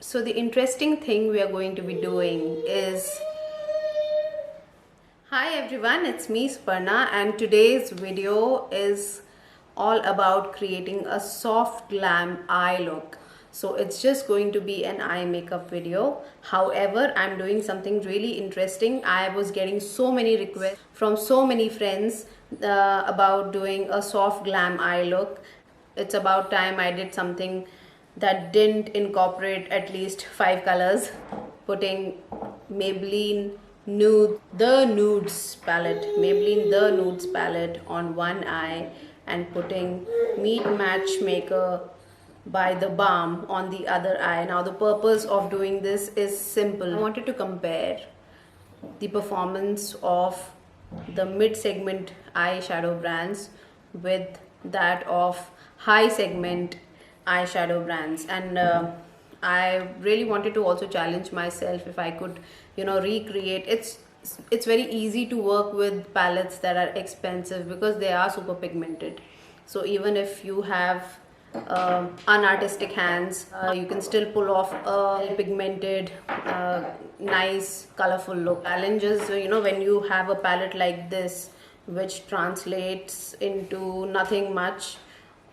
So the interesting thing we are going to be doing is, hi everyone, it's me Sparna, and today's video is all about creating a soft glam eye look. So it's just going to be an eye makeup video. However, I'm doing something really interesting. I was getting so many requests from so many friends about doing a soft glam eye look. It's about time I did something that didn't incorporate at least 5 colors, putting Maybelline Maybelline the Nudes palette on one eye and putting Meet Matchmaker by the Balm on the other eye. Now the purpose of doing this is simple. I wanted to compare the performance of the mid-segment eyeshadow brands with that of high segment eyeshadow brands, and I really wanted to also challenge myself if I could recreate. It's very easy to work with palettes that are expensive because they are super pigmented. So even if you have unartistic hands, you can still pull off a pigmented, nice, colorful look. Challenges, when you have a palette like this, which translates into nothing much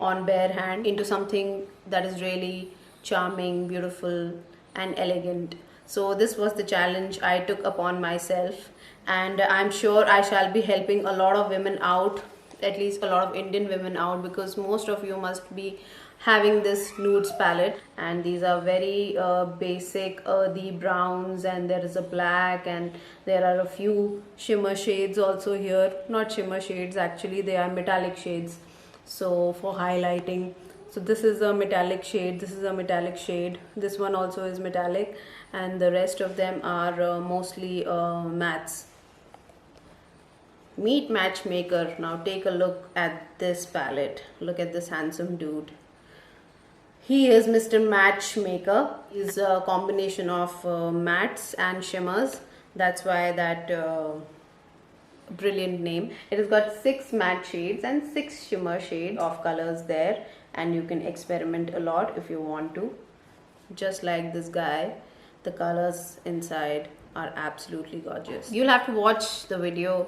on bare hand, into something that is really charming, beautiful, and elegant. So this was the challenge I took upon myself, and I'm sure I shall be helping a lot of women out, at least a lot of Indian women out, because most of you must be having this nudes palette, and these are very basic earthy browns, and there is a black, and there are a few shimmer shades also here. Not shimmer shades, actually they are metallic shades, so for highlighting. So this is a metallic shade, this is a metallic shade, this one also is metallic, and the rest of them are mostly mattes. Meet Matchmaker. Now take a look at this palette. Look at this handsome dude. He is Mr. Matchmaker. He's a combination of mattes and shimmers. That's why that brilliant name. It has got 6 matte shades and 6 shimmer shades of colors there, and you can experiment a lot if you want to. Just like this guy, the colors inside are absolutely gorgeous. You'll have to watch the video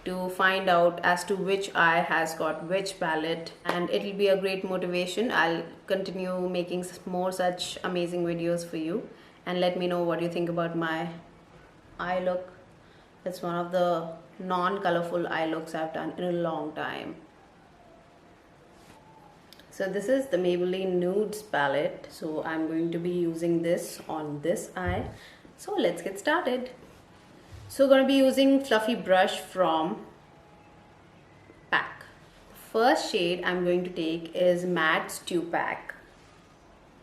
to find out as to which eye has got which palette, and it'll be a great motivation. I'll continue making more such amazing videos for you, and let me know what you think about my eye look. It's one of the non-colorful eye looks I've done in a long time. So this is the Maybelline Nudes palette. So I'm going to be using this on this eye. So let's get started. So going to be using fluffy brush from PAC. First shade I'm going to take is Matte Stew Pack.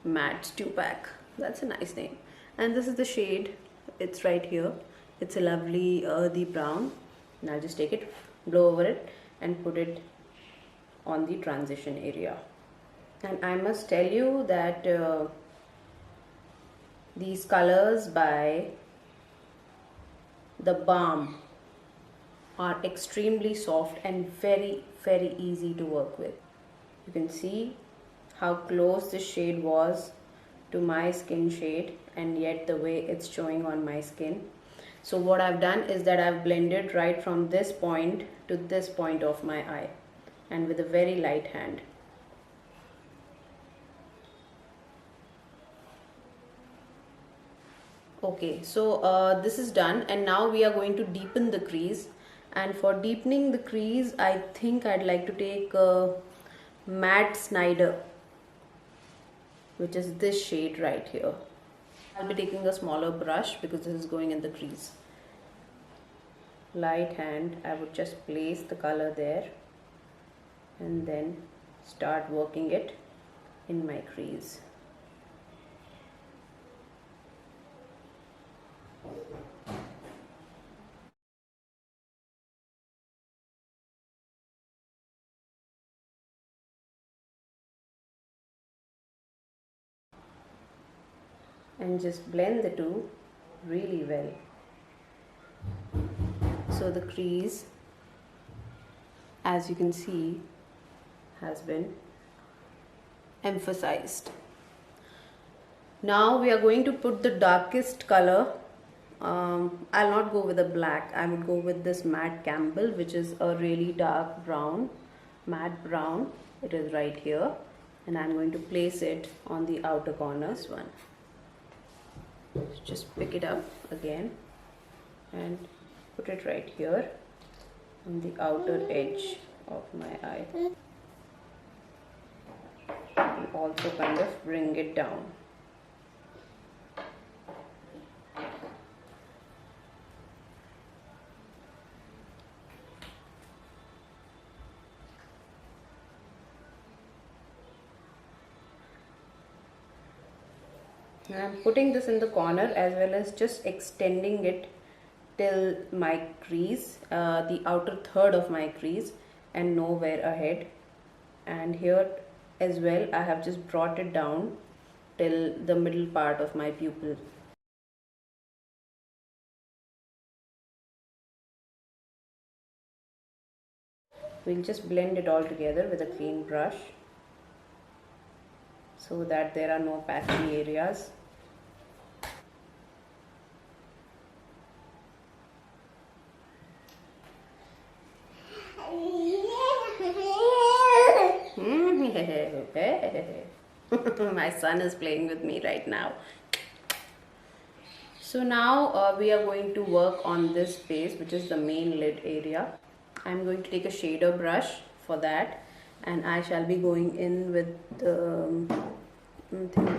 Matte Stew Pack. That's a nice name. And this is the shade. It's right here. It's a lovely earthy brown. And I'll just take it, blow over it, and put it on the transition area. And I must tell you that these colors by the Balm are extremely soft and very, very easy to work with. You can see how close this shade was to my skin shade, and yet the way it's showing on my skin. So what I've done is that I've blended right from this point to this point of my eye, and with a very light hand. Okay, so this is done, and now we are going to deepen the crease. And for deepening the crease, I think I'd like to take Matte Snyder, which is this shade right here. I'll be taking a smaller brush because this is going in the crease. Light hand, I would just place the color there and then start working it in my crease. And just blend the two really well. So the crease, as you can see, has been emphasized. Now we are going to put the darkest color. I'll not go with a black. I would go with this matte Campbell, which is a really dark brown, matte brown. It is right here, and I'm going to place it on the outer corners one. Just pick it up again and put it right here on the outer edge of my eye, and also kind of bring it down. I'm putting this in the corner as well as just extending it till my crease, the outer third of my crease, and nowhere ahead. And here as well I have just brought it down till the middle part of my pupil. We'll just blend it all together with a clean brush so that there are no patchy areas. My son is playing with me right now. So now we are going to work on this space, which is the main lid area. I'm going to take a shader brush for that, and I shall be going in with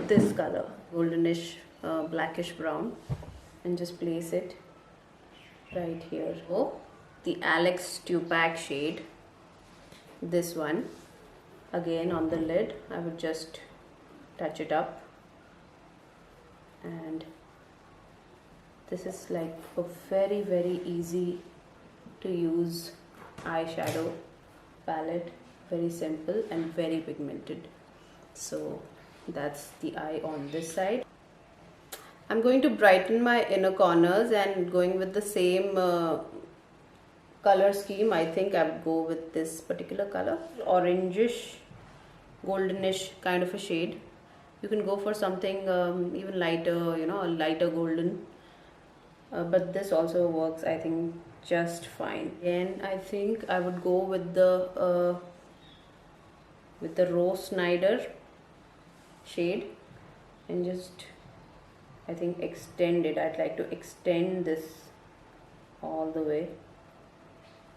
this color, goldenish blackish brown, and just place it right here. Oh, the Alex Stupak shade, this one, again on the lid. I would just touch it up, and this is like a very easy to use eyeshadow palette, very simple and very pigmented. So that's the eye on this side. I'm going to brighten my inner corners and going with the same color scheme. I think I would go with this particular color, orangish goldenish kind of a shade. You can go for something even lighter, you know, a lighter golden, but this also works, I think, just fine. And I think I would go with the Rose Snyder shade and just, I think, extend it. I'd like to extend this all the way,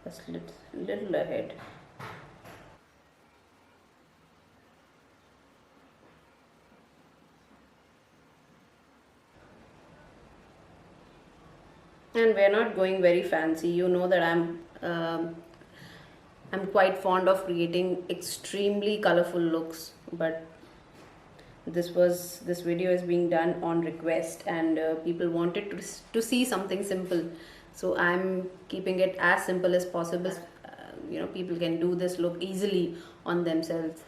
just little ahead. And we're not going very fancy. You know that I'm quite fond of creating extremely colorful looks, but this video is being done on request, and people wanted to see something simple, so I'm keeping it as simple as possible. You know, people can do this look easily on themselves.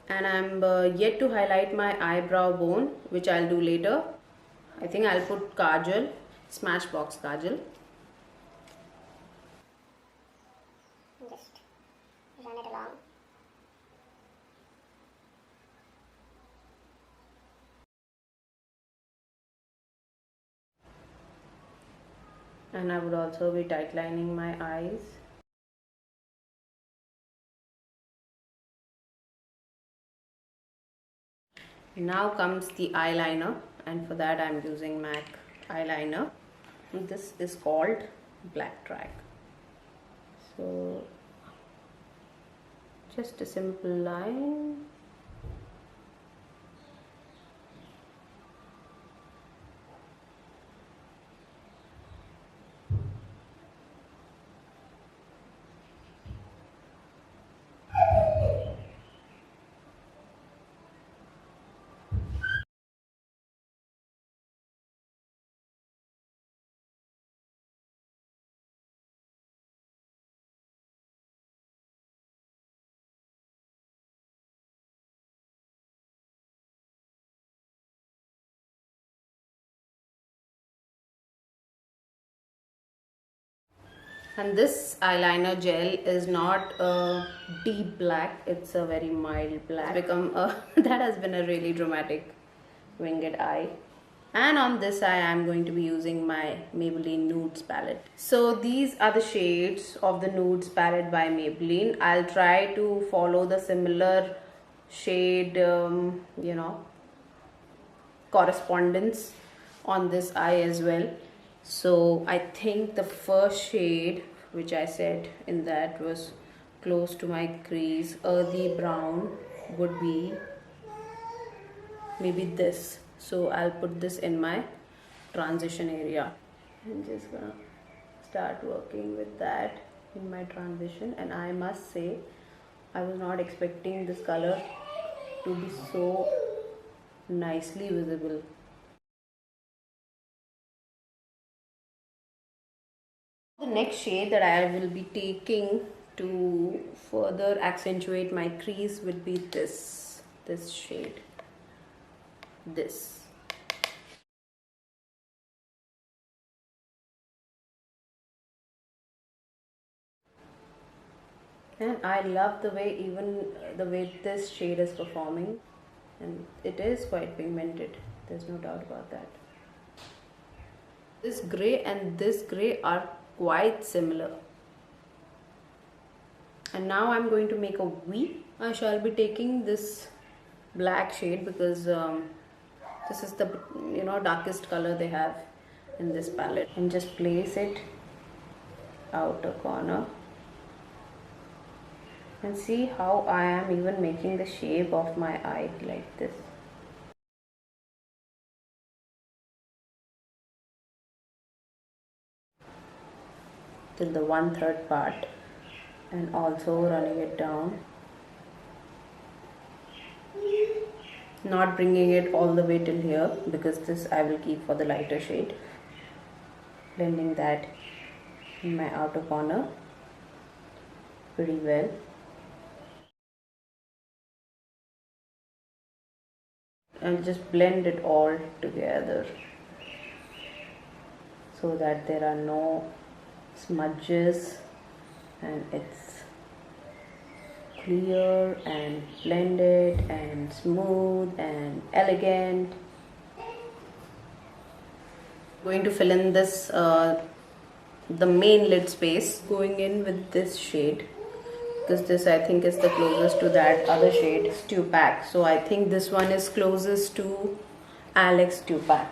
And I'm yet to highlight my eyebrow bone, which I'll do later. I think I'll put kajal, Smashbox kajal. Just run it along. And I would also be tightlining my eyes. Now comes the eyeliner, and for that I'm using MAC eyeliner. This is called Black Track. So just a simple line. And this eyeliner gel is not a deep black, it's a very mild black. That has been a really dramatic winged eye. And on this eye, I'm going to be using my Maybelline Nudes palette. So these are the shades of the Nudes palette by Maybelline. I'll try to follow the similar shade, correspondence on this eye as well. So I think the first shade which I said in that was close to my crease, earthy brown, would be maybe this. So I'll put this in my transition area. I'm just gonna start working with that in my transition, and I must say I was not expecting this color to be so nicely visible. The next shade that I will be taking to further accentuate my crease would be this shade. This. And I love the way this shade is performing, and it is quite pigmented, there's no doubt about that. This gray and this gray are quite similar. And now I'm going to make a V. I shall be taking this black shade because this is the darkest color they have in this palette, and just place it outer corner and see how I am even making the shape of my eye like this. Till the 1/3 part, and also running it down, not bringing it all the way till here because this I will keep for the lighter shade. Blending that in my outer corner pretty well. And just blend it all together so that there are no smudges and it's clear and blended and smooth and elegant. Going to fill in this the main lid space, going in with this shade because this I think is the closest to that other shade, Stupak. So I think this one is closest to Alex Stupak.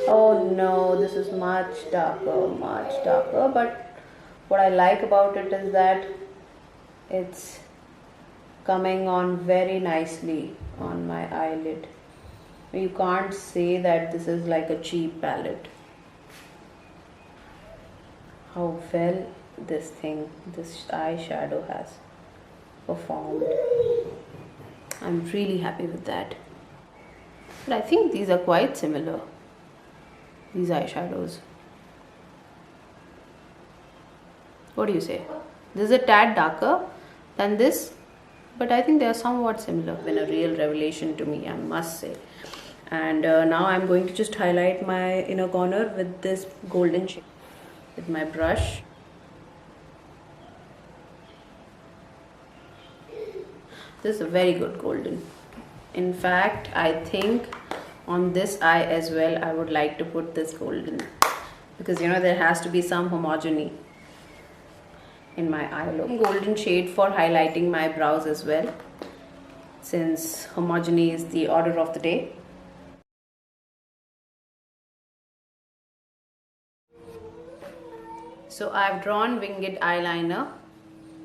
Oh no, this is much darker, but what I like about it is that it's coming on very nicely on my eyelid. You can't say that this is like a cheap palette. How well this eyeshadow has performed. I'm really happy with that. But I think these are quite similar, these eyeshadows. What do you say? This is a tad darker than this, but I think they are somewhat similar. Been a real revelation to me, I must say. And now I'm going to just highlight my inner corner with this golden shade with my brush. This is a very good golden. In fact, I think on this eye as well I would like to put this golden, because there has to be some homogeny in my eye look. Golden shade for highlighting my brows as well, since homogeny is the order of the day. So I've drawn winged eyeliner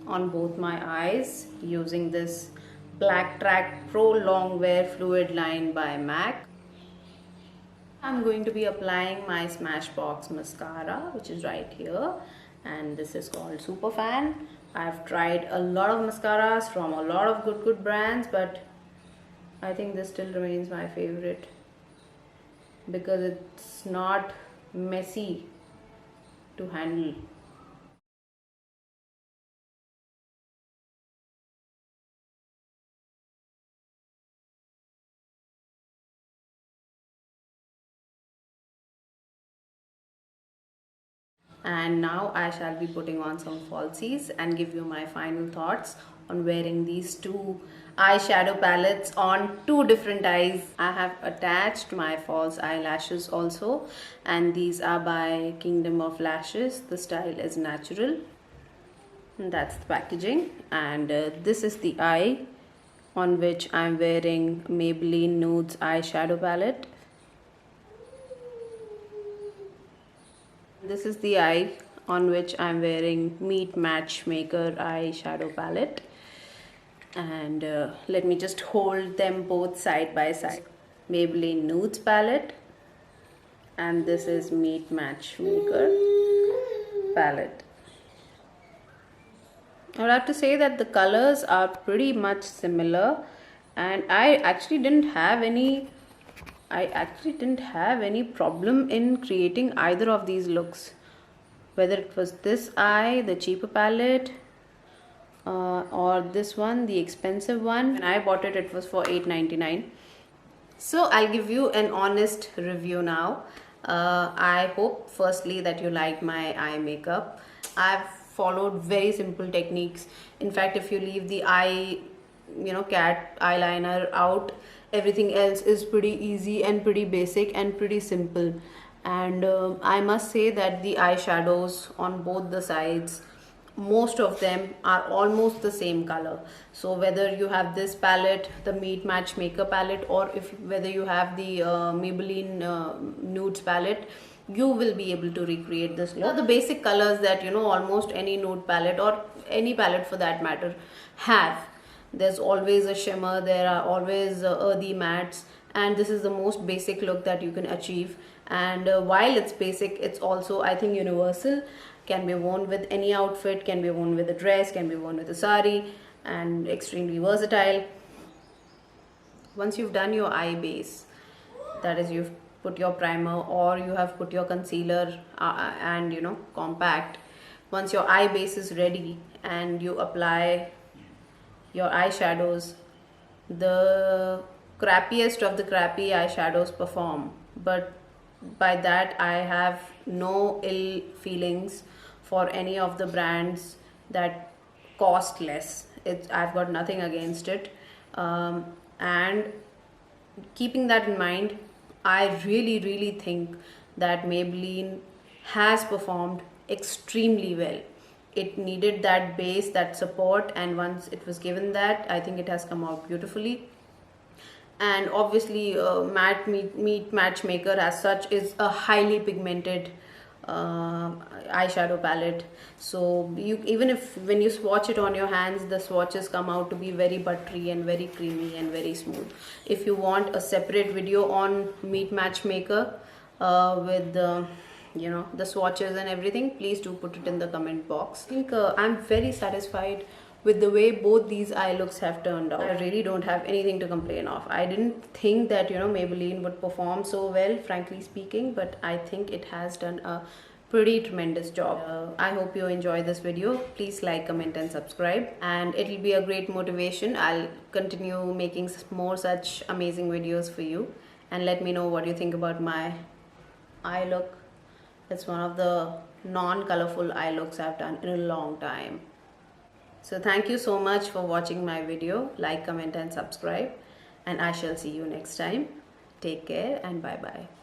on both my eyes using this Black Track Pro Longwear Fluid Line by MAC. I'm going to be applying my Smashbox mascara, which is right here, and this is called Superfan. I've tried a lot of mascaras from a lot of good brands, but I think this still remains my favorite because it's not messy to handle. And now I shall be putting on some falsies and give you my final thoughts on wearing these two eyeshadow palettes on two different eyes. I have attached my false eyelashes also, and these are by Kingdom of Lashes. The style is natural. And that's the packaging, and this is the eye on which I'm wearing Maybelline Nudes eyeshadow palette. This is the eye on which I'm wearing Meet Matchmaker eyeshadow palette, and let me just hold them both side by side. Maybelline Nudes palette, and this is Meet Matchmaker palette. I would have to say that the colors are pretty much similar, and I actually didn't have any problem in creating either of these looks, whether it was this eye, the cheaper palette, or this one, the expensive one. When I bought it, it was for $8.99. So I'll give you an honest review now. I hope firstly that you like my eye makeup. I've followed very simple techniques. In fact, if you leave the eye, cat eyeliner out, everything else is pretty easy and pretty basic and pretty simple. And I must say that the eyeshadows on both the sides, most of them are almost the same color. So whether you have this palette, the Meet Matchmaker palette, or whether you have the Maybelline Nudes palette, you will be able to recreate this look. The basic colors that almost any nude palette, or any palette for that matter, have. There's always a shimmer, there are always earthy mattes, and this is the most basic look that you can achieve. And while it's basic, it's also, I think, universal. Can be worn with any outfit, can be worn with a dress, can be worn with a sari, and extremely versatile. Once you've done your eye base, that is, you've put your primer or you have put your concealer and compact, once your eye base is ready and you apply your eyeshadows, the crappiest of the crappy eyeshadows perform. But by that, I have no ill feelings for any of the brands that cost less. I've got nothing against it, and keeping that in mind, I really think that Maybelline has performed extremely well. It needed that base, that support, and once it was given that, I think it has come out beautifully. And obviously Meet Matchmaker as such is a highly pigmented eyeshadow palette, so even if when you swatch it on your hands, the swatches come out to be very buttery and very creamy and very smooth. If you want a separate video on Meet Matchmaker with the swatches and everything, please do put it in the comment box. I think I'm very satisfied with the way both these eye looks have turned out. I really don't have anything to complain of. I didn't think that Maybelline would perform so well, frankly speaking, but I think it has done a pretty tremendous job. I hope you enjoy this video. Please like, comment and subscribe, and it'll be a great motivation. I'll continue making more such amazing videos for you, and let me know what you think about my eye look. It's one of the non-colorful eye looks I've done in a long time. So thank you so much for watching my video. Like, comment and subscribe, and I shall see you next time. Take care and bye bye.